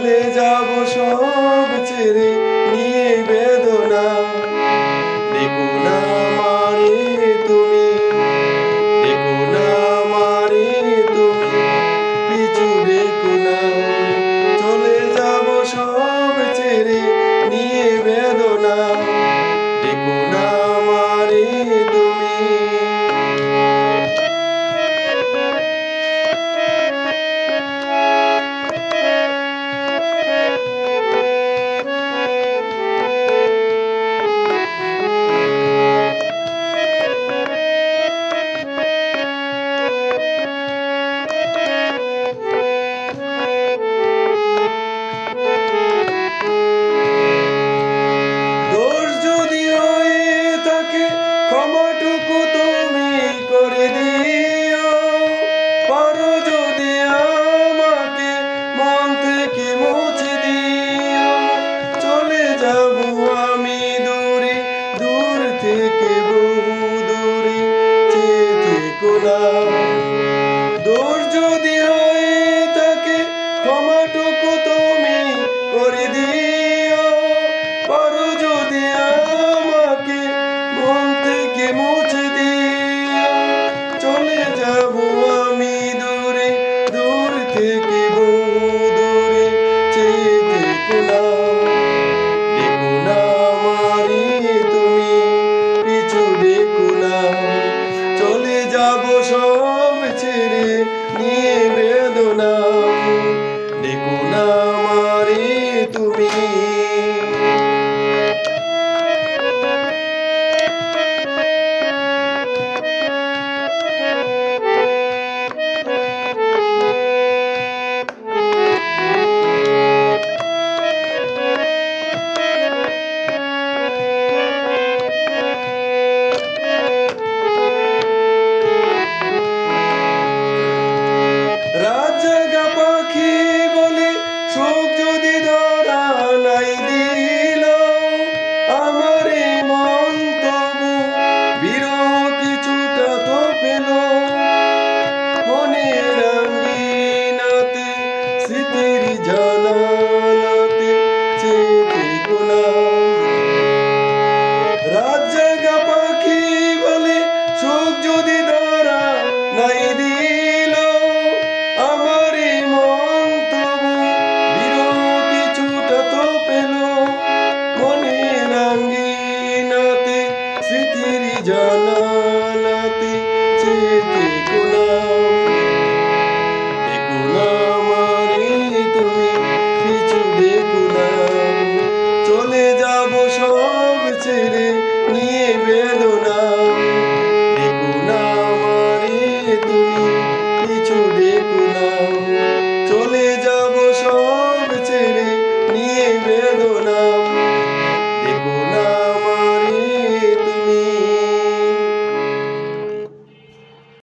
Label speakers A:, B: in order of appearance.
A: চলে যাব সব ছেড়ে নিয়ে বেদনা। দেখো না আমারে তুমি, দেখো না আমারে তুমি, পিছু দেখো না। চলে যাব সব ছেড়ে নিয়ে বেদনা। দেখো না আমারে তুমি। ক্ষমাটুকু তুমি করে দিও, পারো যদি আমাকে মন থেকে মুছে দিও। চলে যাব আমি দূরে, দূর থেকে বহু দূরে, চেয়ে থেকো না। দোষ যদি হয়ে থাকে ক্ষমাটুকু তুমি করে দিও, পারো যদি আমাকে মন থেকে মুছে দিও। চলে যাব আমি দূরে, দূর থেকে বহু দূরে, চেয়ে থেকো না। দেখো না আমারে তুমি, পিছু দেখো না। চলে যাব সব ছেড়ে নিয়ে বেদনা। দেখো না আমারে তুমি। রাতজাগা পাখি বলে সুখ যদি ধরা নাই দিল, আমার এই মন তবু বিরহ কিছুটা তো পেল। মনের আঙ্গিনাতে স্মৃতির জানালাতে চেয়ে থেকো না। রাতজাগা পাখি বলে সুখ যদি ধরা নাই দিল, আমার এই মন তবু বিরহ কিছুটা তো পেল। মনের আঙ্গিনাতে স্মৃতির জানালাতে চেয়ে থেকো না। দেখো না আমারে তুমি, পিছু দেখো না। চলে যাব সব ছেড়ে নিয়ে বেদনা। দেখো না আমারে তুমি, পিছু দেখো না। চলে যাব সব ছেড়ে নিয়ে বেদনা।